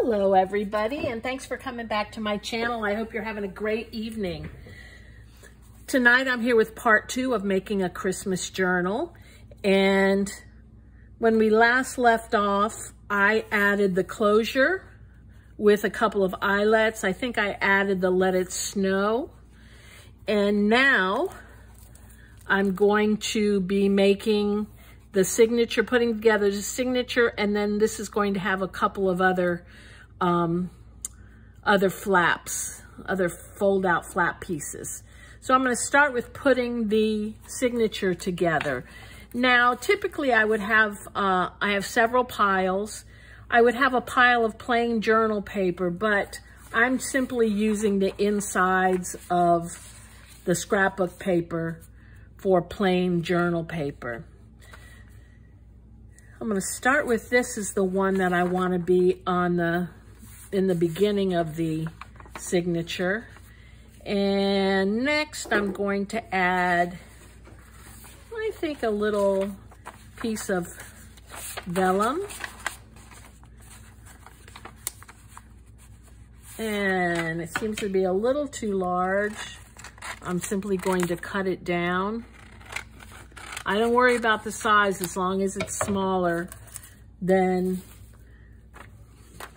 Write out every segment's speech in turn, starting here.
Hello everybody, and thanks for coming back to my channel. I hope you're having a great evening. Tonight I'm here with part 2 of making a Christmas journal, and when we last left off, I added the closure with a couple of eyelets. I think I added the Let It Snow, and now I'm going to be making the signature, putting together the signature, and then this is going to have a couple of other flaps, other fold-out flap pieces. So I'm going to start with putting the signature together. Now, typically I would have, I have several piles. I would have a pile of plain journal paper, but I'm simply using the insides of the scrapbook paper for plain journal paper. I'm going to start with this is the one that I want to be on in the beginning of the signature. And next I'm going to add, I think, a little piece of vellum. And it seems to be a little too large. I'm simply going to cut it down. I don't worry about the size as long as it's smaller than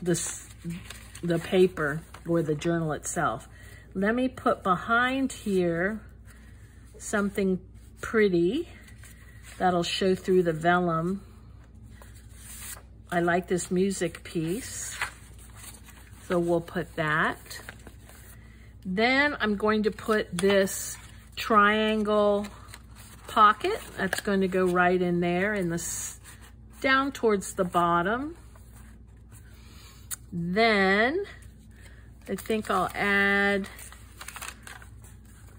the paper or the journal itself. Let me put behind here something pretty that'll show through the vellum. I like this music piece, so we'll put that. Then I'm going to put this triangle pocket that's going to go right in there in down towards the bottom. Then I think I'll add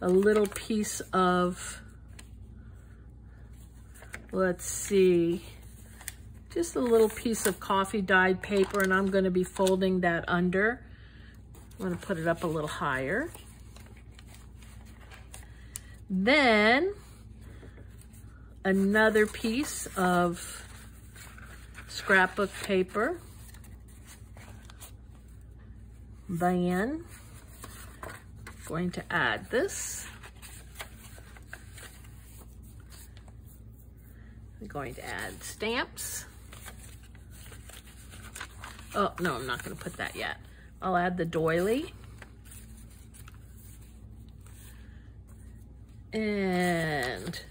a little piece of, let's see, just a little piece of coffee dyed paper, and I'm going to be folding that under. I'm going to put it up a little higher. Then another piece of scrapbook paper. Then going to add this. I'm going to add stamps. Oh, no, I'm not going to put that yet. I'll add the doily. And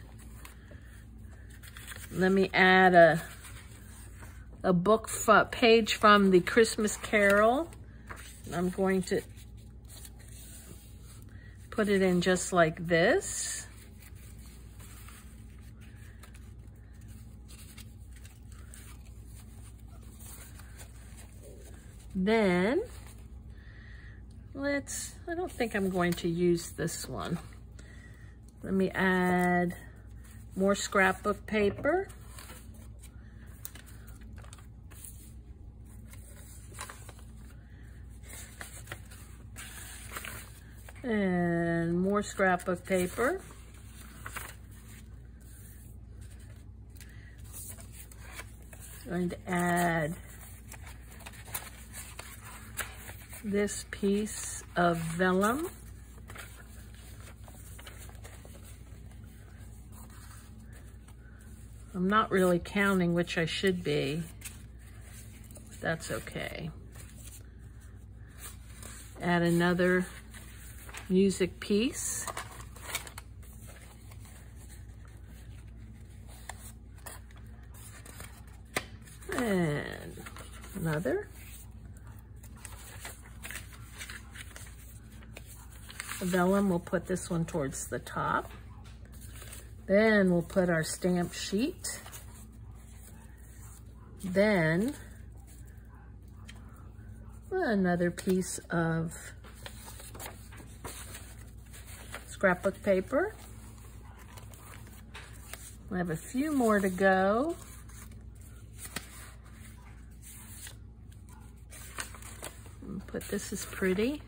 let me add a book page from the Christmas Carol. I'm going to put it in just like this. Then I don't think I'm going to use this one. Let me add more scrapbook paper. And more scrapbook paper. Going to add this piece of vellum. I'm not really counting, which I should be. That's okay. Add another music piece. And another. The vellum, we'll put this one towards the top. Then we'll put our stamp sheet. Then another piece of scrapbook paper. I have a few more to go. Put this as pretty.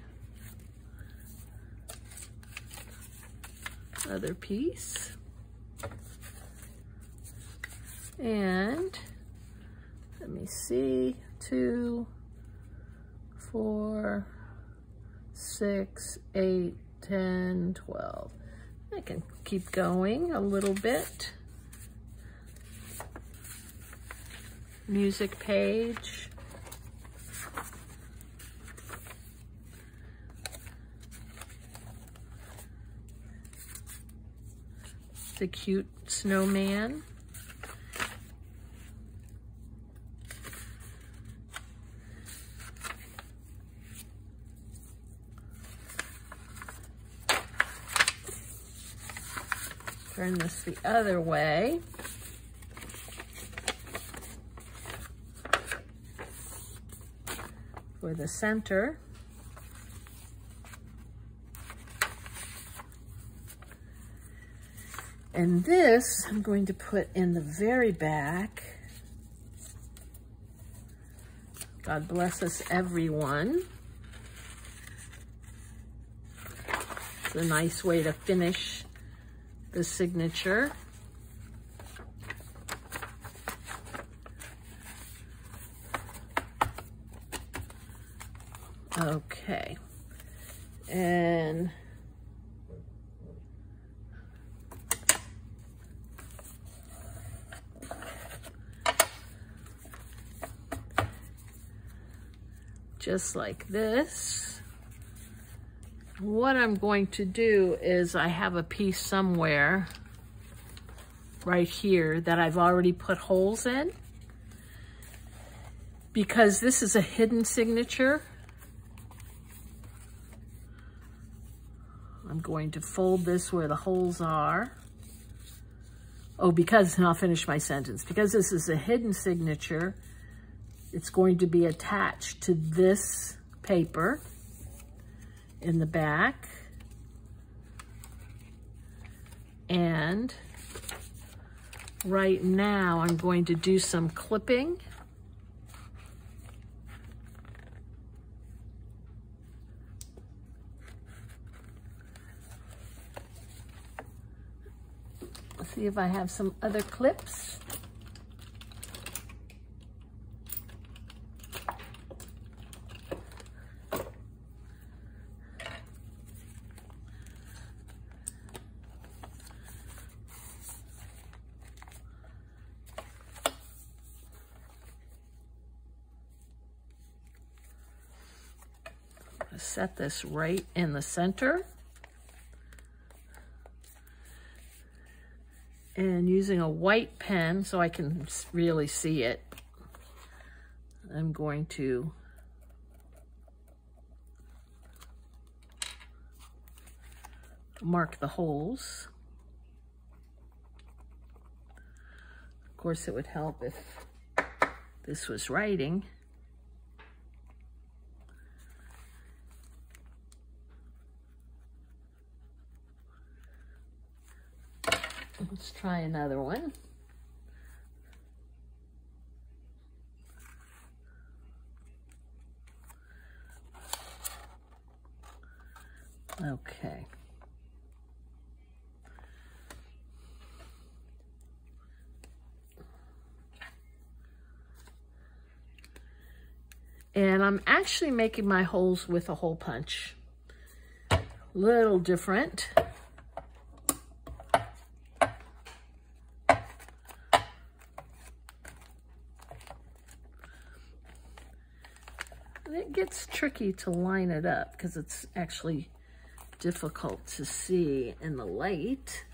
Other piece. And let me see, 2, 4, 6, 8, 10, 12. I can keep going a little bit. Music page. The cute snowman. Turn this the other way. For the center. And this I'm going to put in the very back. God bless us, everyone. It's a nice way to finish the signature. Okay. And just like this. What I'm going to do is I have a piece somewhere right here that I've already put holes in, because this is a hidden signature. I'm going to fold this where the holes are. Oh, because, and I'll finish my sentence, because this is a hidden signature, it's going to be attached to this paper in the back. And right now I'm going to do some clipping. Let's see if I have some other clips. Set this right in the center. And using a white pen so I can really see it, I'm going to mark the holes. Of course, it would help if this was writing. Let's try another one. Okay. And I'm actually making my holes with a hole punch. Little different. It gets tricky to line it up because it's actually difficult to see in the light,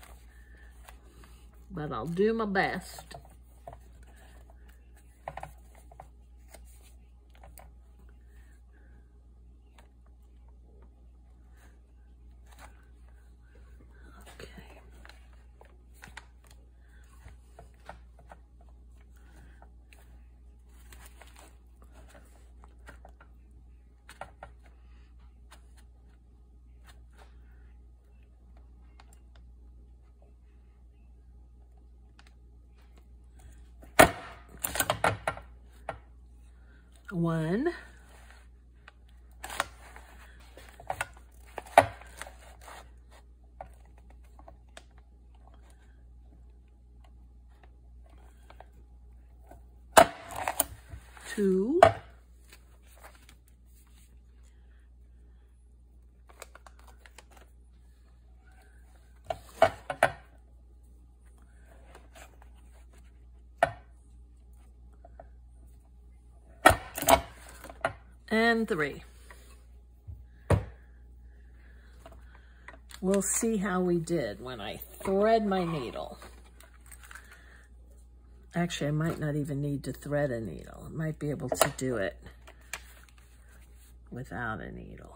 but I'll do my best. One, two, and 3. We'll see how we did when I thread my needle. Actually, I might not even need to thread a needle. I might be able to do it without a needle.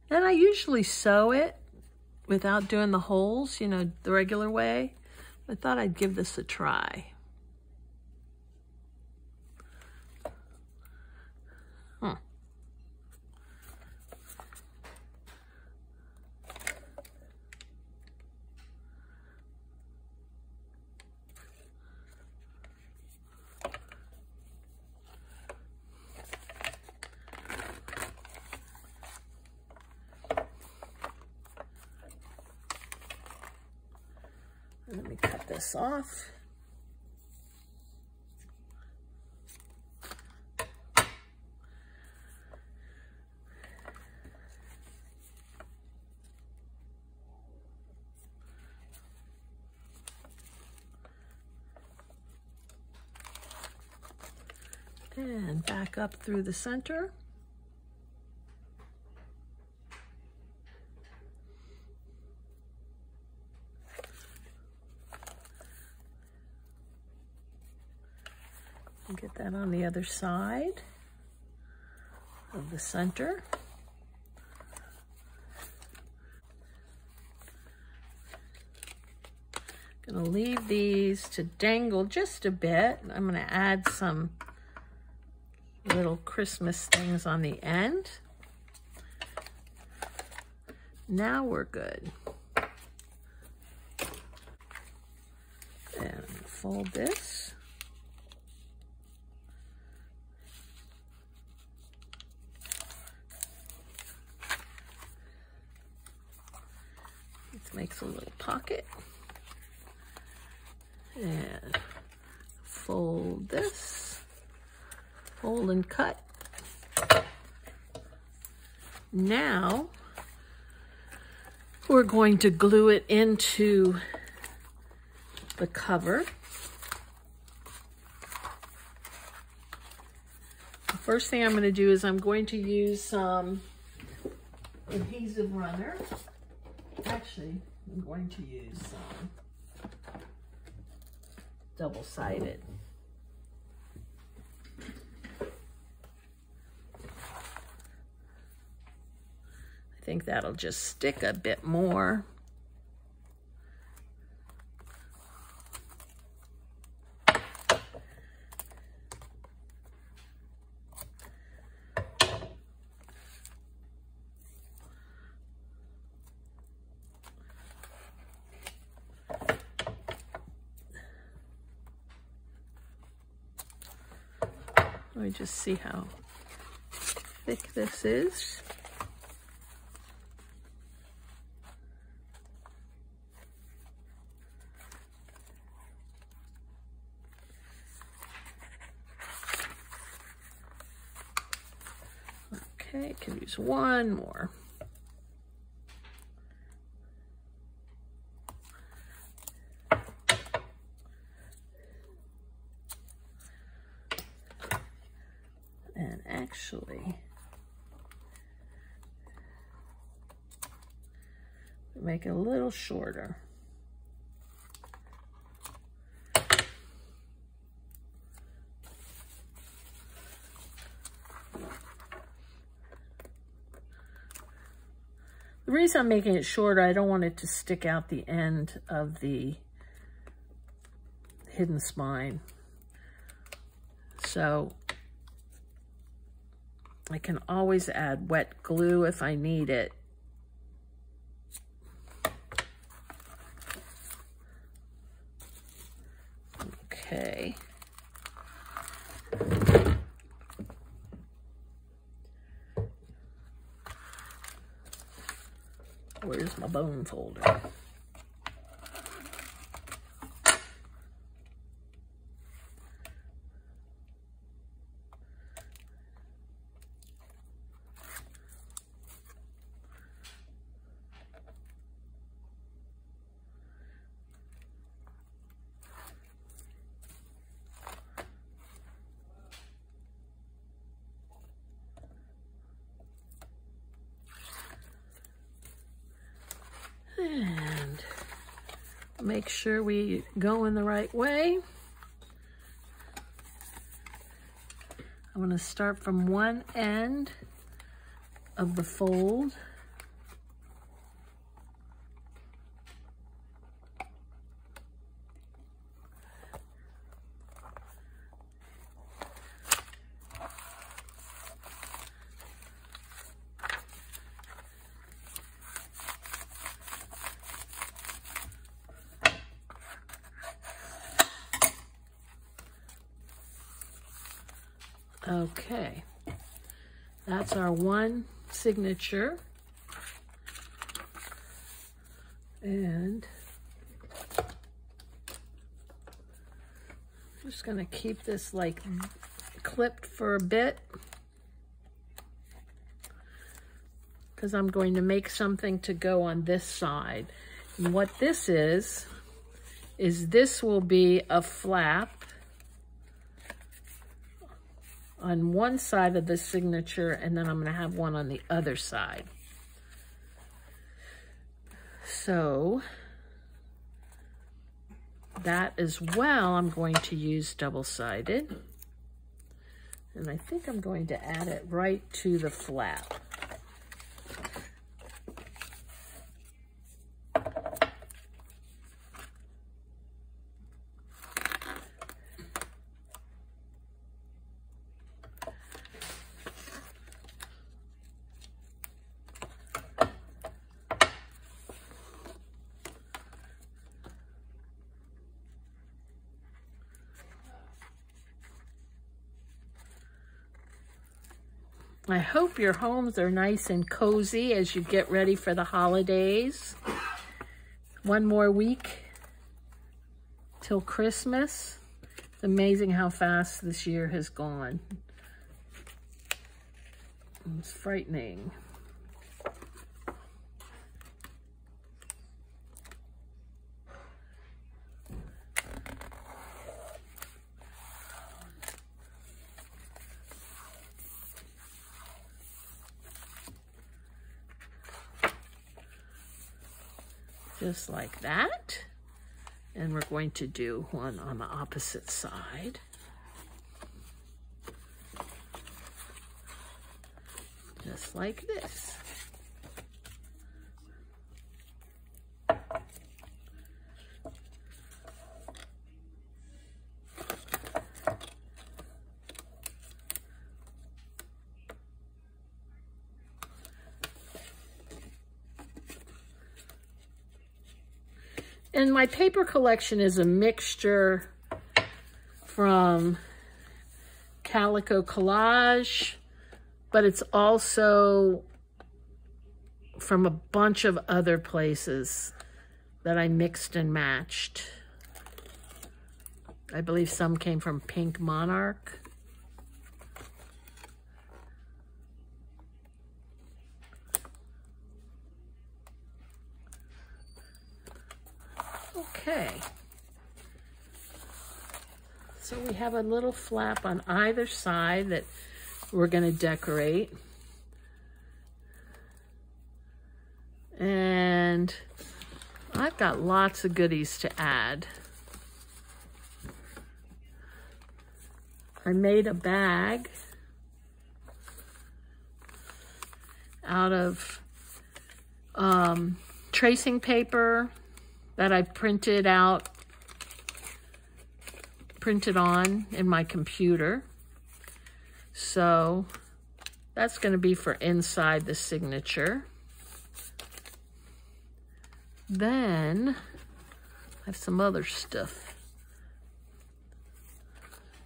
And I usually sew it without doing the holes, you know, the regular way. I thought I'd give this a try. Let me cut this off. And back up through the center. Get that on the other side of the center. Gonna leave these to dangle just a bit. I'm gonna add some little Christmas things on the end. Now we're good. And fold this. Makes a little pocket, and fold this, fold and cut. Now we're going to glue it into the cover. The first thing I'm going to do is I'm going to use some adhesive runner. Actually, I'm going to use double-sided. I think that'll just stick a bit more. Let me just see how thick this is. Okay, I can use one more. And actually, make it a little shorter. The reason I'm making it shorter, I don't want it to stick out the end of the hidden spine. So I can always add wet glue if I need it. Okay. Where's my bone folder? And make sure we go in the right way. I'm going to start from one end of the fold. Okay, that's our one signature. And I'm just going to keep this like clipped for a bit because I'm going to make something to go on this side. And what this is this will be a flap on one side of the signature, and then I'm going to have one on the other side. So that as well, I'm going to use double-sided. And I think I'm going to add it right to the flap. I hope your homes are nice and cozy as you get ready for the holidays. One more week till Christmas. It's amazing how fast this year has gone. It's frightening. Just like that. And we're going to do one on the opposite side. Just like this. And my paper collection is a mixture from Calico Collage, but it's also from a bunch of other places that I mixed and matched. I believe some came from Pink Monarch. Okay, so we have a little flap on either side that we're going to decorate. And I've got lots of goodies to add. I made a bag out of tracing paper that I printed on in my computer. So that's going to be for inside the signature. Then I have some other stuff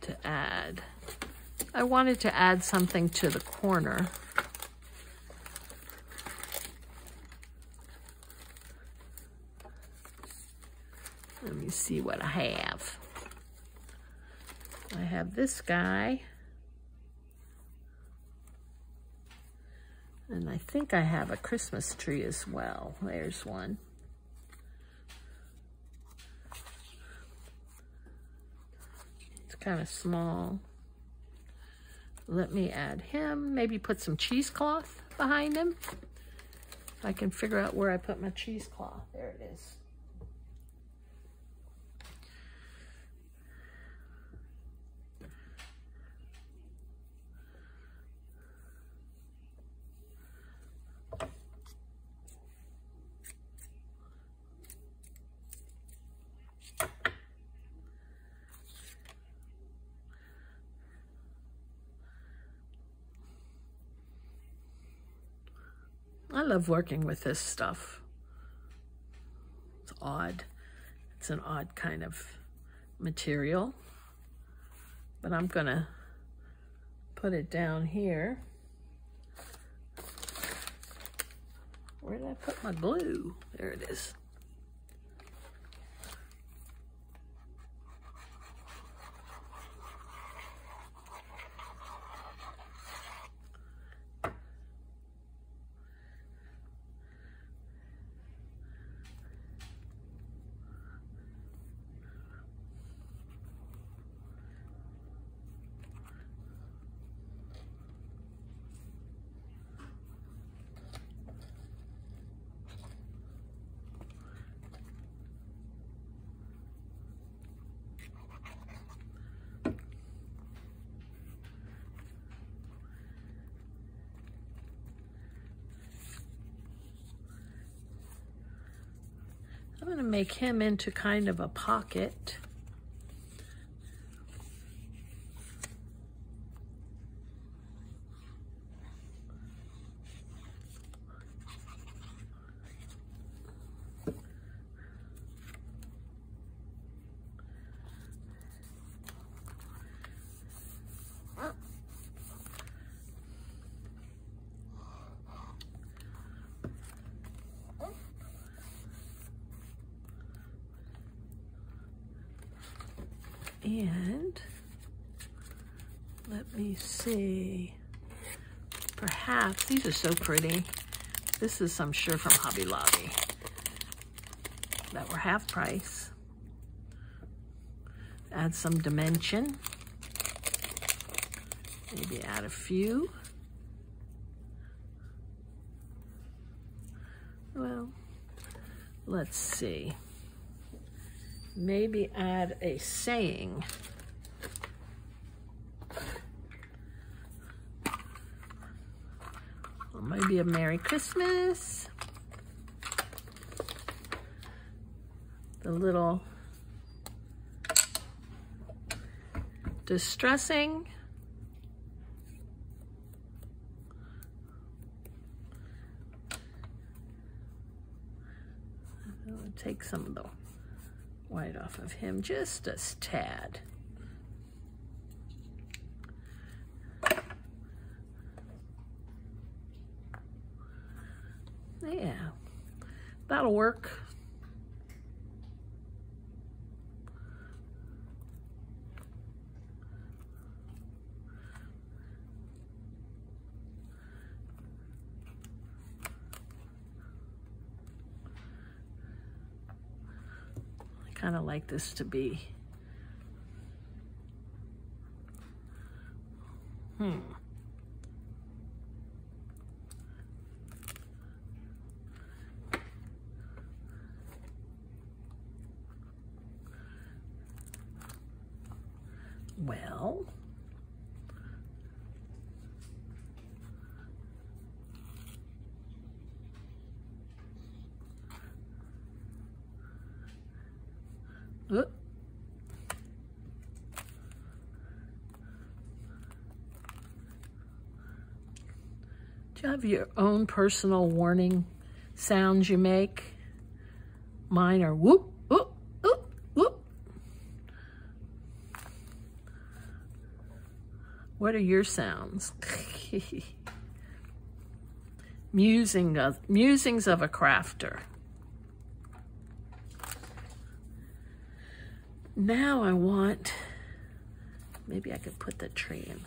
to add. I wanted to add something to the corner. Let me see what I have. I have this guy. And I think I have a Christmas tree as well. There's one. It's kind of small. Let me add him. Maybe put some cheesecloth behind him. I can figure out where I put my cheesecloth. There it is. I love working with this stuff. It's odd. It's an odd kind of material. But I'm gonna put it down here. Where did I put my glue? There it is. I'm going to make him into kind of a pocket. And let me see, perhaps, these are so pretty. This is, I'm sure, from Hobby Lobby that were half price. Add some dimension. Maybe add a few. Well, let's see. Maybe add a saying. Or maybe a Merry Christmas. The little distressing. I'll take some of the white off of him, just a tad. Yeah, that'll work. Kind of like this to be. Well, oop. Do you have your own personal warning sounds you make? Mine are whoop, whoop, whoop, whoop. What are your sounds? Musings of a crafter. Now I want, maybe I could put the tree in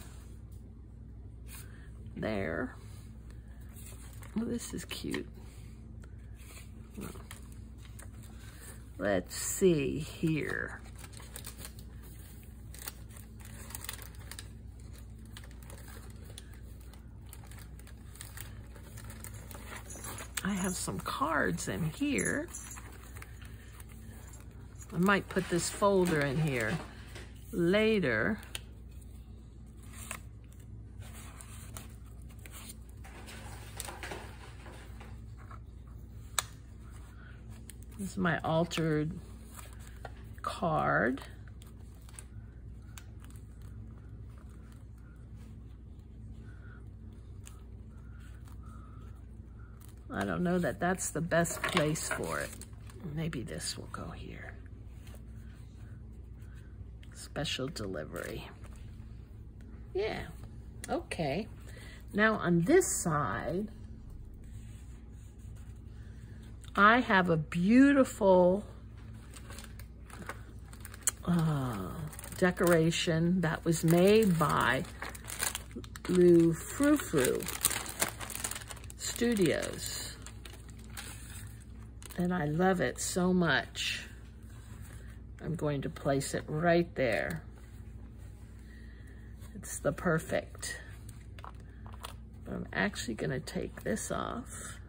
there. Oh, this is cute. Let's see here. I have some cards in here. I might put this folder in here later. This is my altered card. I don't know that that's the best place for it. Maybe this will go here. Special delivery. Yeah, okay. Now on this side, I have a beautiful decoration that was made by Lou Frou Frou Studios. And I love it so much. I'm going to place it right there. It's the perfect. But I'm actually going to take this off.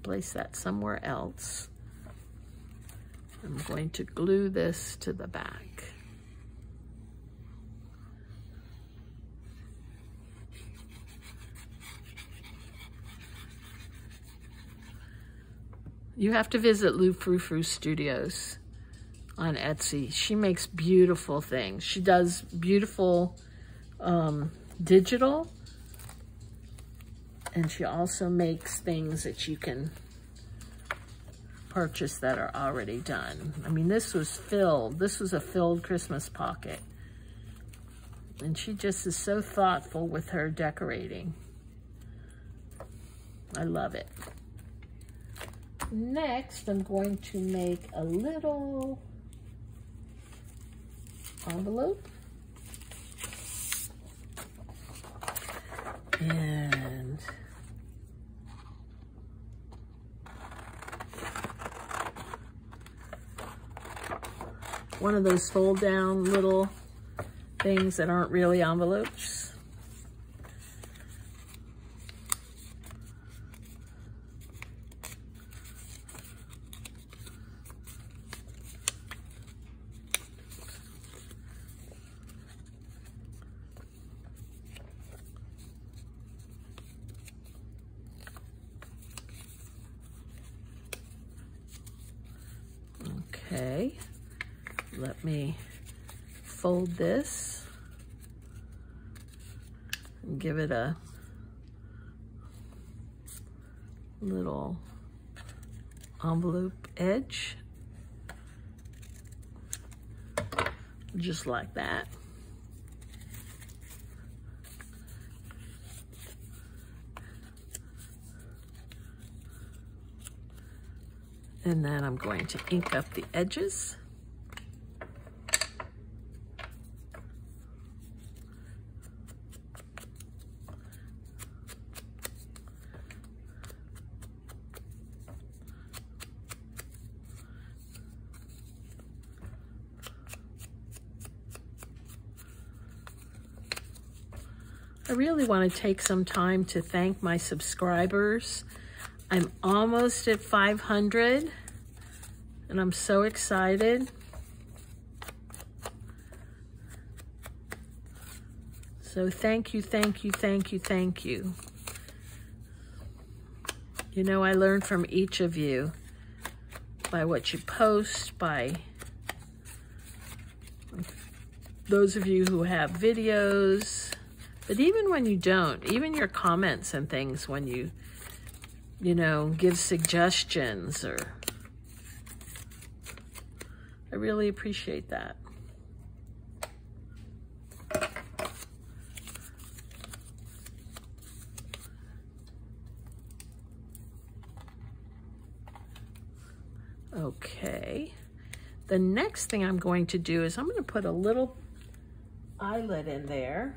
Place that somewhere else. I'm going to glue this to the back. You have to visit Lou Frou Frou Studios on Etsy. She makes beautiful things. She does beautiful digital, and she also makes things that you can purchase that are already done. I mean, this was filled. This was a filled Christmas pocket. And she just is so thoughtful with her decorating. I love it. Next, I'm going to make a little envelope. And one of those fold down little things that aren't really envelopes. Okay, let me fold this and give it a little envelope edge, just like that. And then I'm going to ink up the edges. I really want to take some time to thank my subscribers. I'm almost at 500, and I'm so excited. So thank you, thank you, thank you, thank you. You know, I learn from each of you by what you post, by those of you who have videos, but even when you don't, even your comments and things when you know, give suggestions, or I really appreciate that. Okay, the next thing I'm going to do is I'm going to put a little eyelet in there.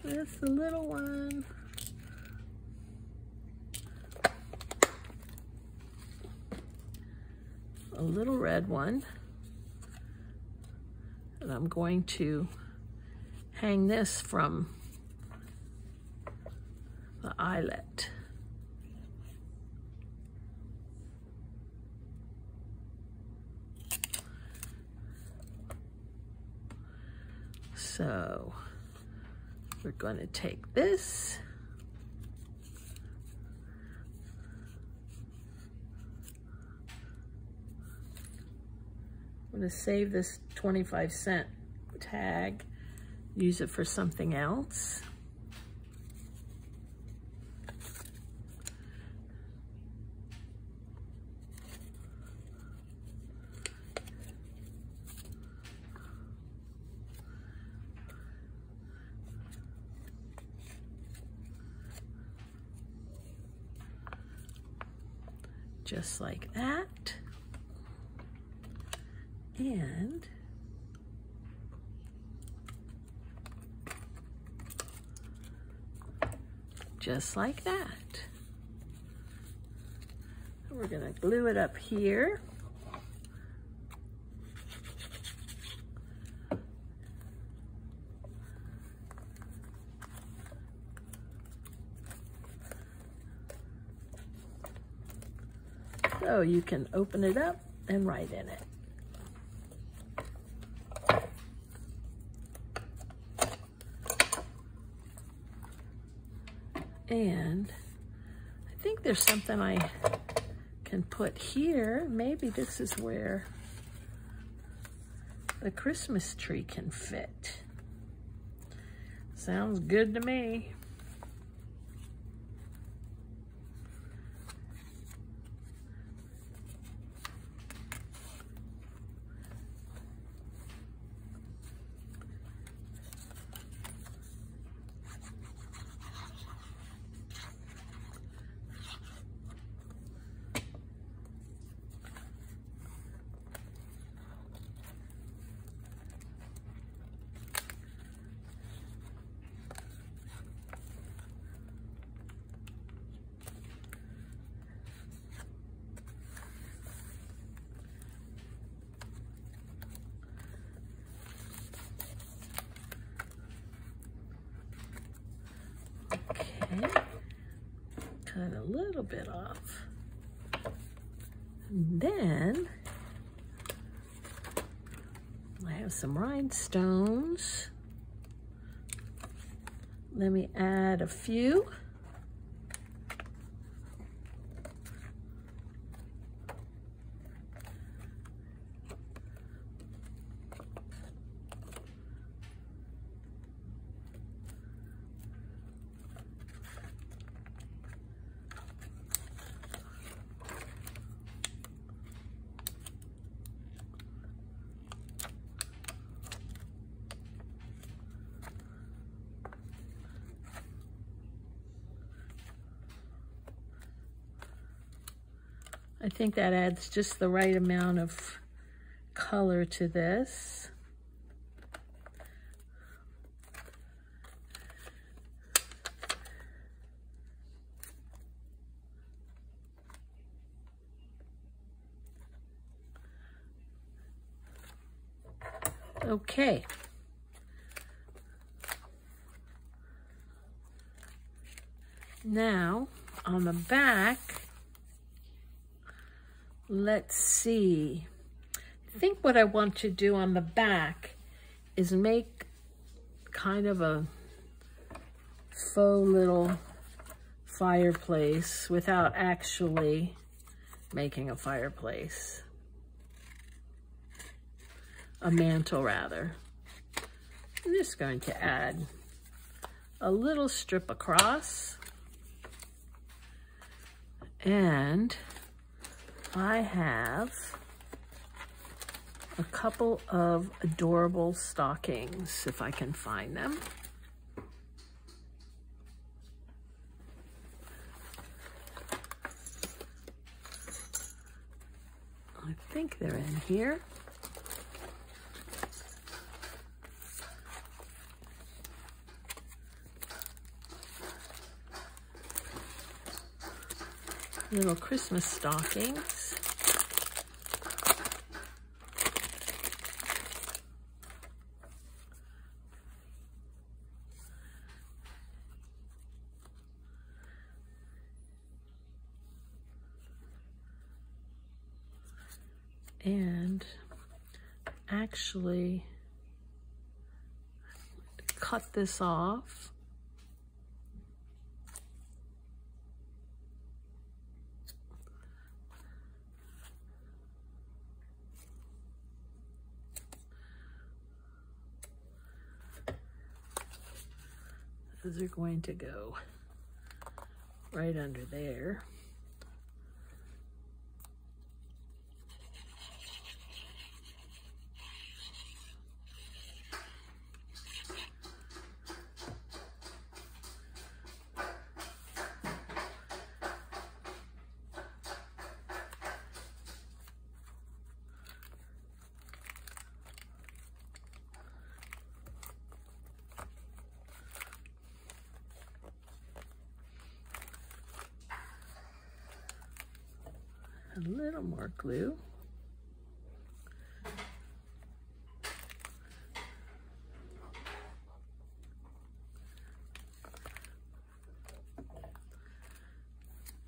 Just a little one. little red one. And I'm going to hang this from the eyelet. So we're going to take this. I'm going to save this 25-cent tag, use it for something else. Just like that. And just like that. We're going to glue it up here. So you can open it up and write in it. And I think there's something I can put here. Maybe this is where the Christmas tree can fit. Sounds good to me. Okay, cut a little bit off. And then I have some rhinestones. Let me add a few. I think that adds just the right amount of color to this. Okay. Now, on the back, let's see. I think what I want to do on the back is make kind of a faux little fireplace without actually making a fireplace. A mantle, rather. I'm just going to add a little strip across. And I have a couple of adorable stockings, if I can find them. I think they're in here. Little Christmas stockings. and actually cut this off. Those are going to go right under there. A little more glue.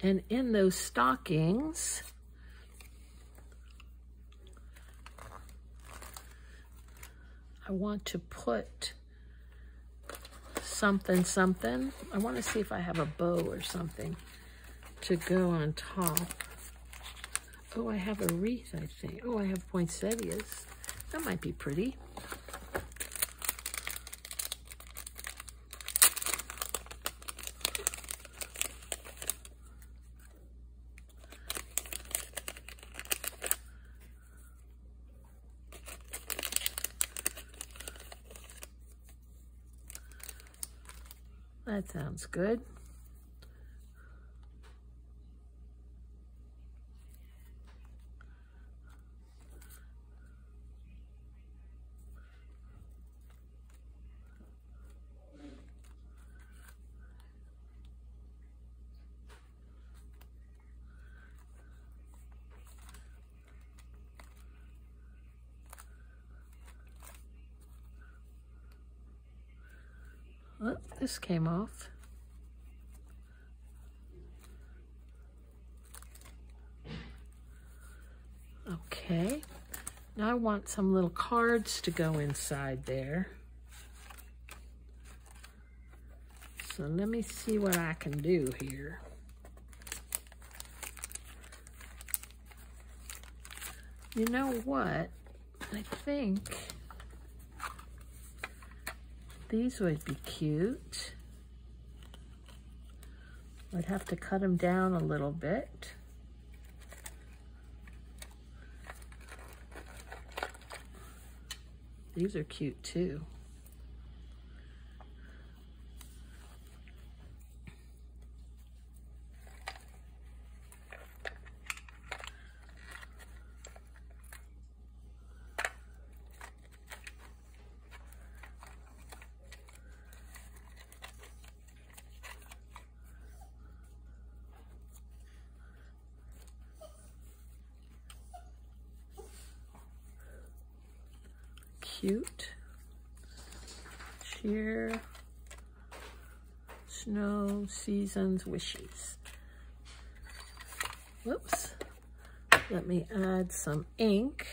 And in those stockings, I want to put something. I want to see if I have a bow or something to go on top. Oh, I have a wreath, I think. Oh, I have poinsettias. That might be pretty. That sounds good. Oh, this came off. Okay, now I want some little cards to go inside there. So let me see what I can do here. You know what? I think these would be cute. I'd have to cut them down a little bit. These are cute too. Cute. Cheer. Snow seasons wishes. Whoops. Let me add some ink.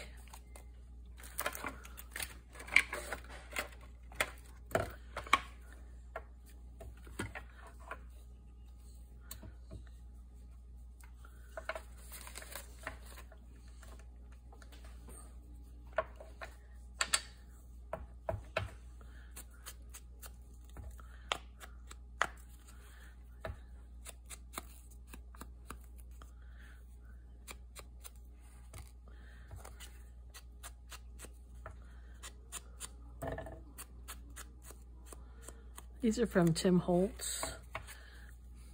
These are from Tim Holtz.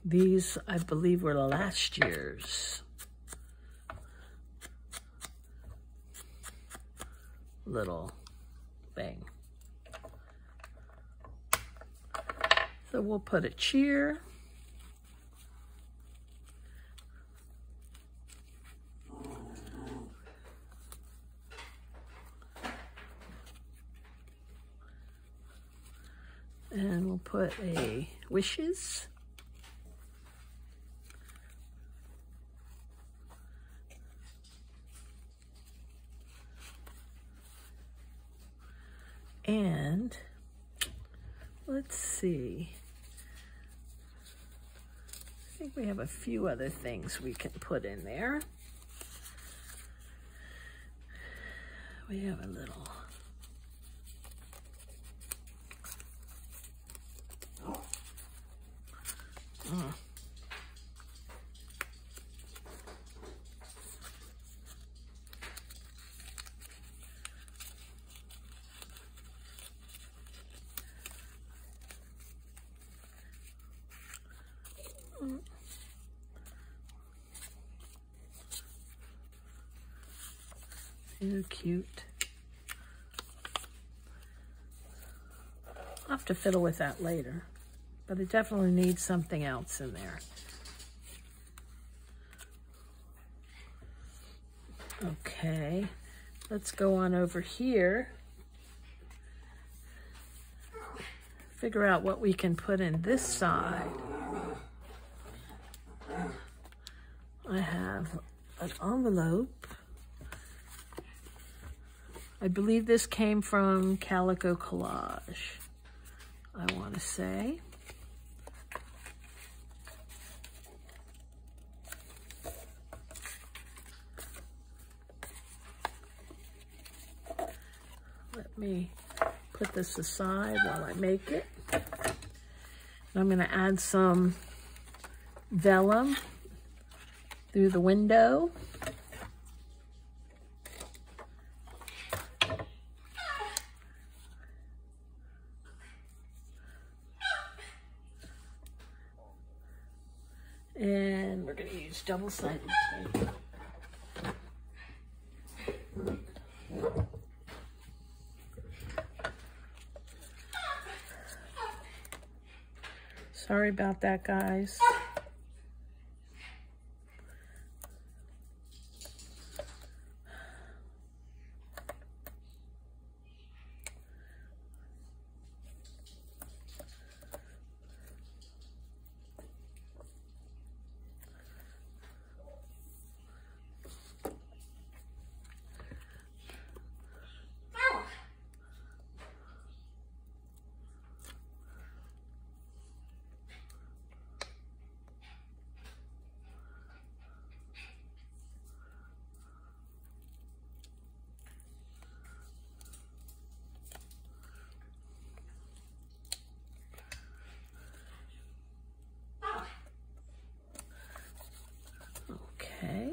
These, I believe, were last year's. Little thing. So we'll put a cheer. And we'll put a wishes. And let's see. I think we have a few other things we can put in there. We have a little so cute. I'll have to fiddle with that later, but it definitely needs something else in there. Okay, let's go on over here. Figure out what we can put in this side. I have an envelope. I believe this came from Calico Collage, I want to say. Let me put this aside while I make it. I'm going to add some vellum through the window. And we're going to use double-sided tape. Sorry about that, guys. Okay.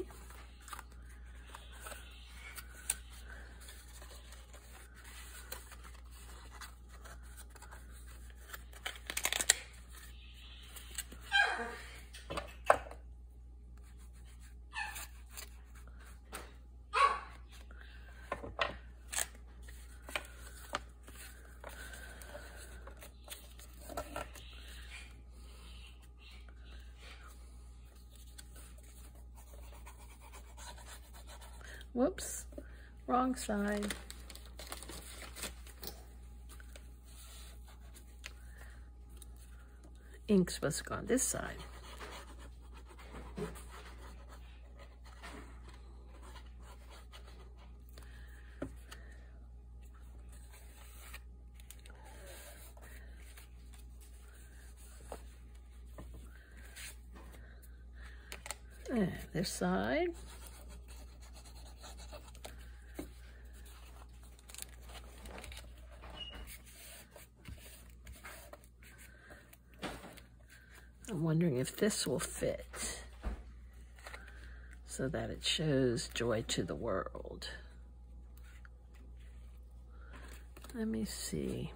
Whoops, wrong side. Ink's supposed to go on this side. And this side. I'm wondering if this will fit so that it shows joy to the world. Let me see.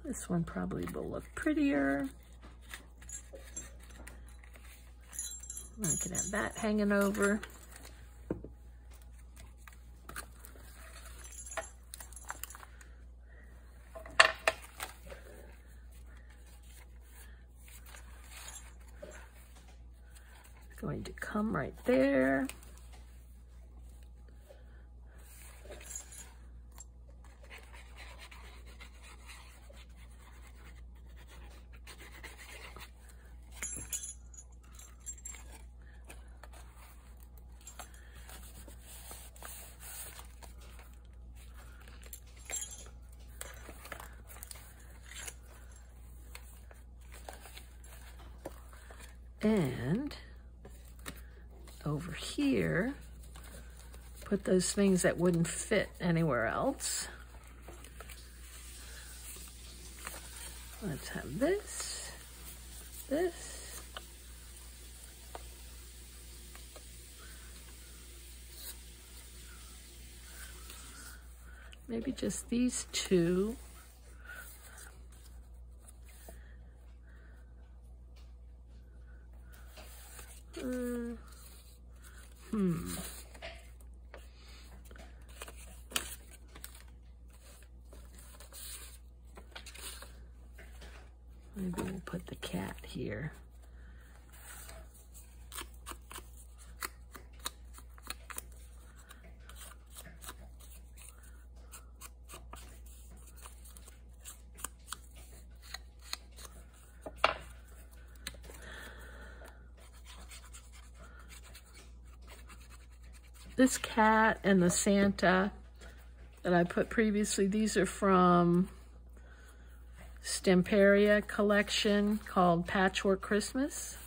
This one probably will look prettier. I can have that hanging over. Going to come right there. And over here, put those things that wouldn't fit anywhere else. Let's have this, this. Maybe just these two. Maybe we'll put the cat here. This cat and the Santa that I put previously, these are from Stamperia collection called Patchwork Christmas.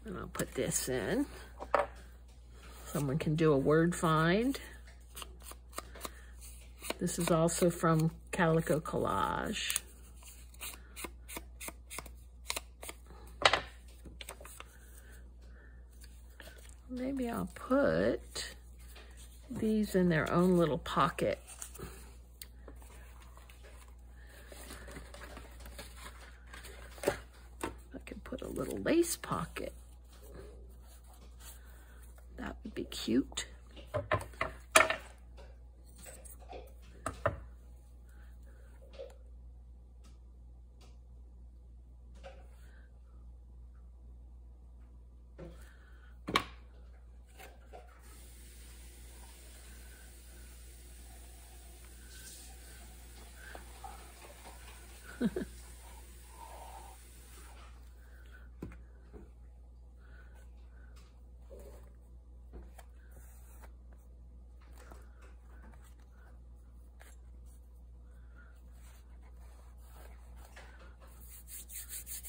And I'll put this in. Someone can do a word find. This is also from Calico Collage. Maybe I'll put these in their own little pocket. I could put a little lace pocket. That would be cute.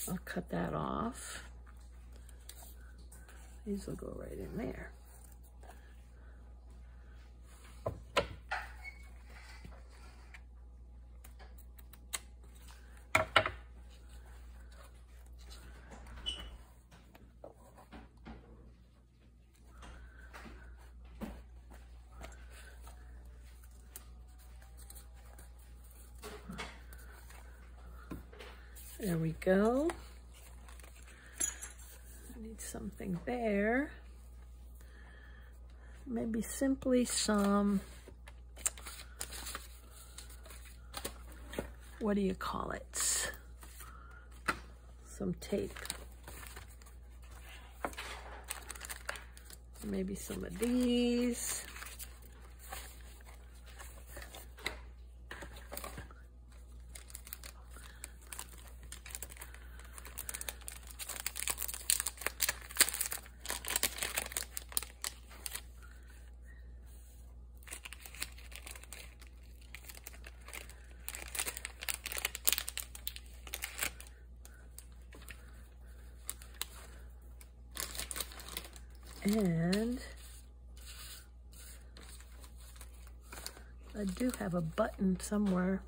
I'll cut that off. These will go right in there. There we go. I need something there. Maybe simply some, what do you call it? Some tape. Maybe some of these. And I do have a button somewhere.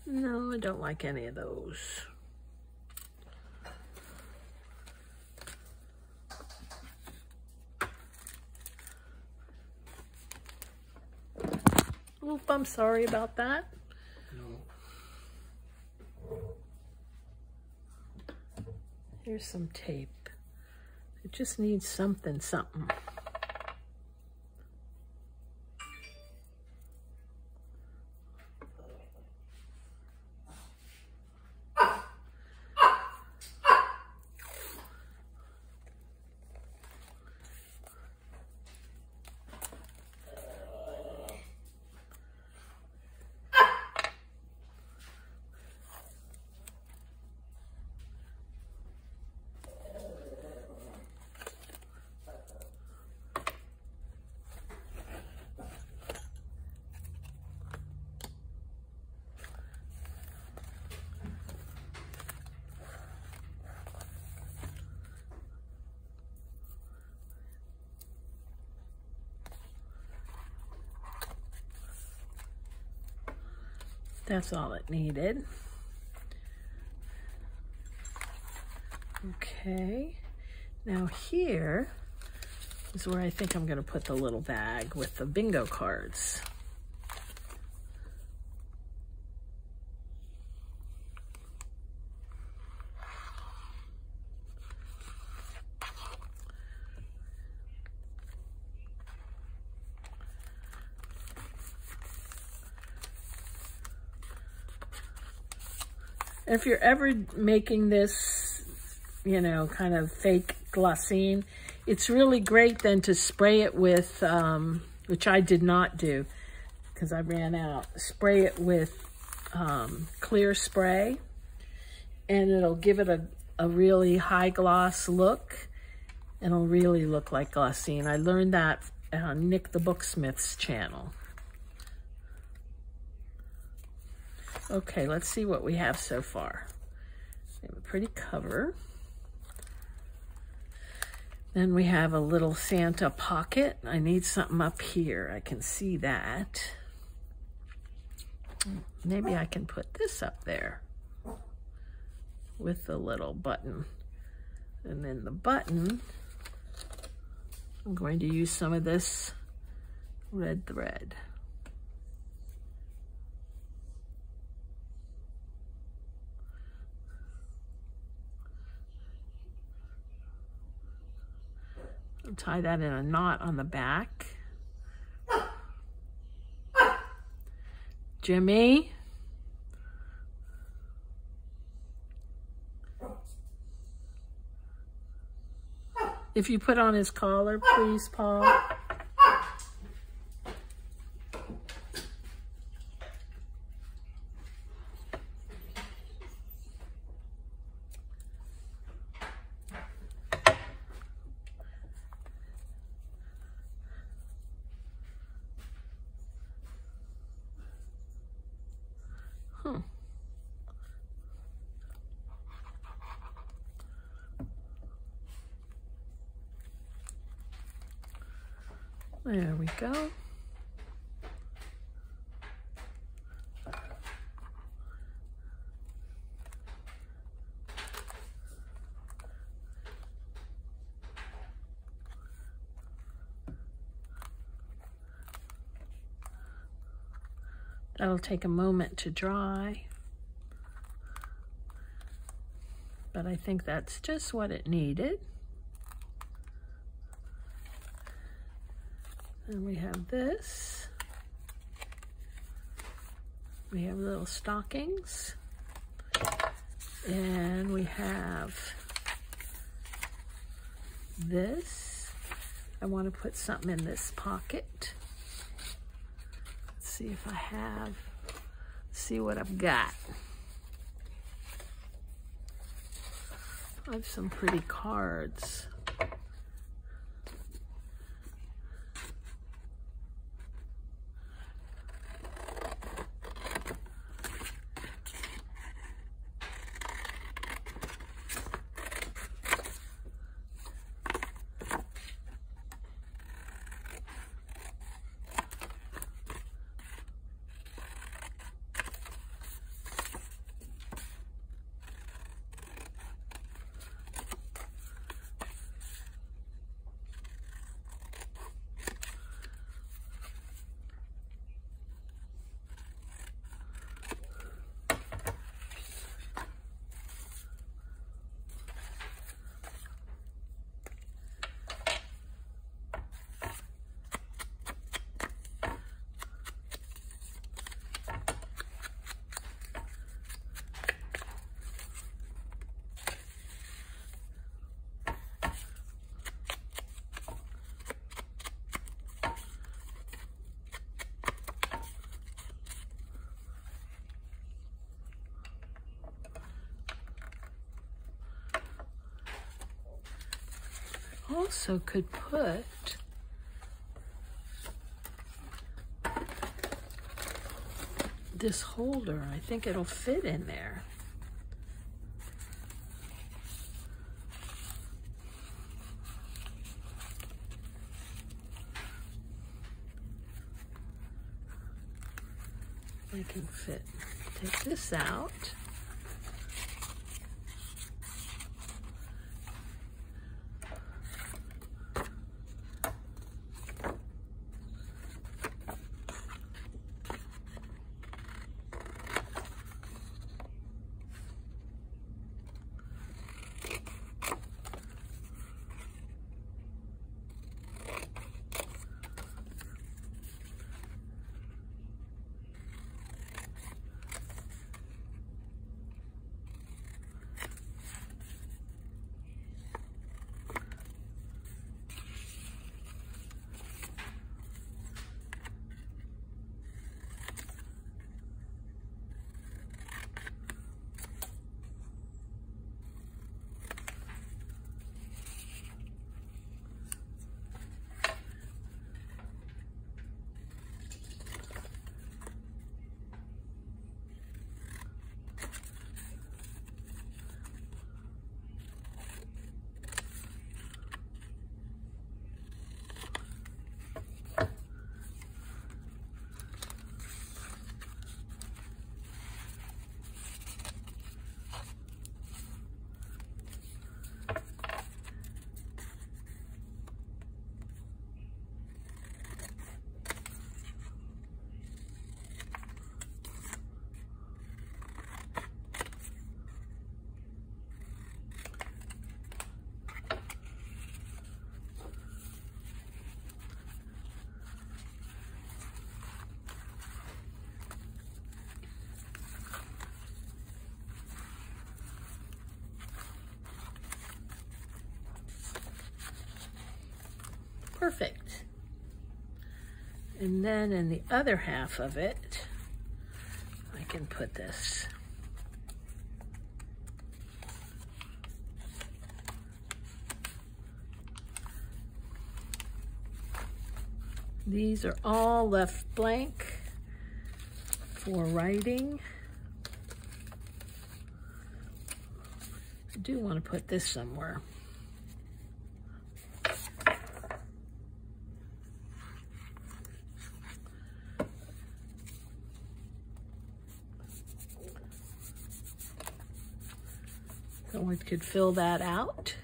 No, I don't like any of those. Oop, I'm sorry about that. No. Here's some tape. It just needs something. That's all it needed. Okay, now here is where I think I'm going to put the little bag with the bingo cards. If you're ever making this, you know, kind of fake glassine, it's really great then to spray it with, which I did not do because I ran out, spray it with clear spray, and it'll give it a really high gloss look, and it'll really look like glassine. I learned that on Nick the Booksmith's channel. Okay, let's see what we have so far. We have a pretty cover. Then we have a little Santa pocket. I need something up here. I can see that. Maybe I can put this up there with the little button. And then the button, I'm going to use some of this red thread. I'll tie that in a knot on the back. Jimmy? If you put on his collar, please, Paul. There we go. That'll take a moment to dry, but I think that's just what it needed. And we have this. We have little stockings. And we have this. I want to put something in this pocket. Let's see if I have, see what I've got. I have some pretty cards. also could put this holder. I think it'll fit in there. I can fit. Take this out. Perfect. And then in the other half of it, I can put this. These are all left blank for writing. I do want to put this somewhere. Someone could fill that out.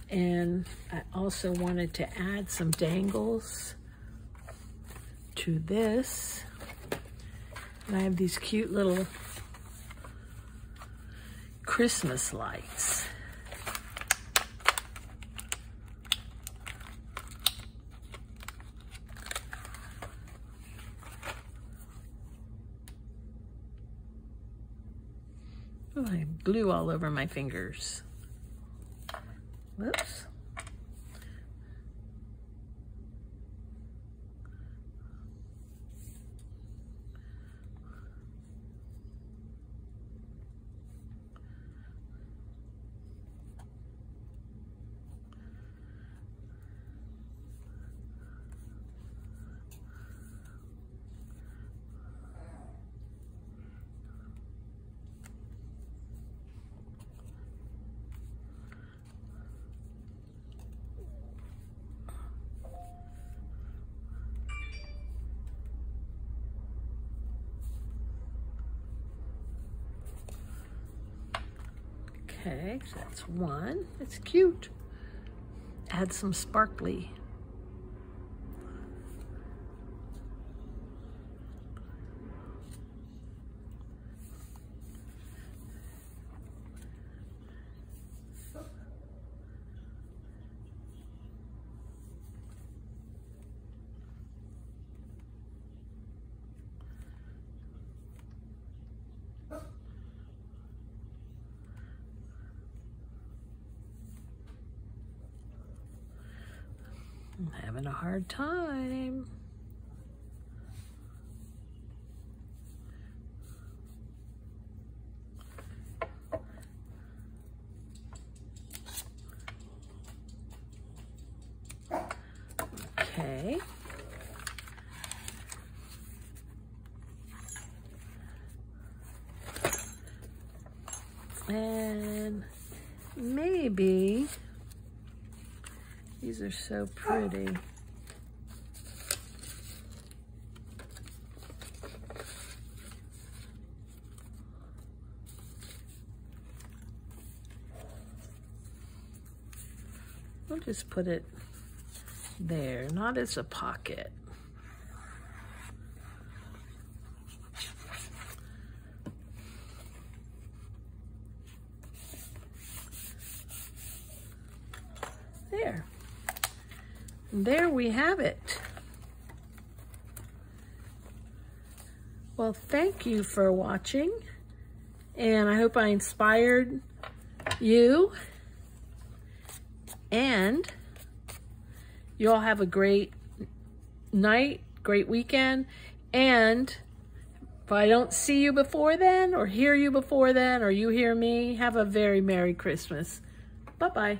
And I also wanted to add some dangles to this. And I have these cute little Christmas lights. Oh, I have glue all over my fingers. Whoops. Okay, so that's one. It's cute. Add some sparkly. I'm having a hard time. Okay. And maybe, these are so pretty. I'll just put it there, not as a pocket. There. There we have it. Well, thank you for watching, and I hope I inspired you, and you all have a great night, great weekend, and if I don't see you before then, or hear you before then, or you hear me, have a very Merry Christmas. Bye-bye.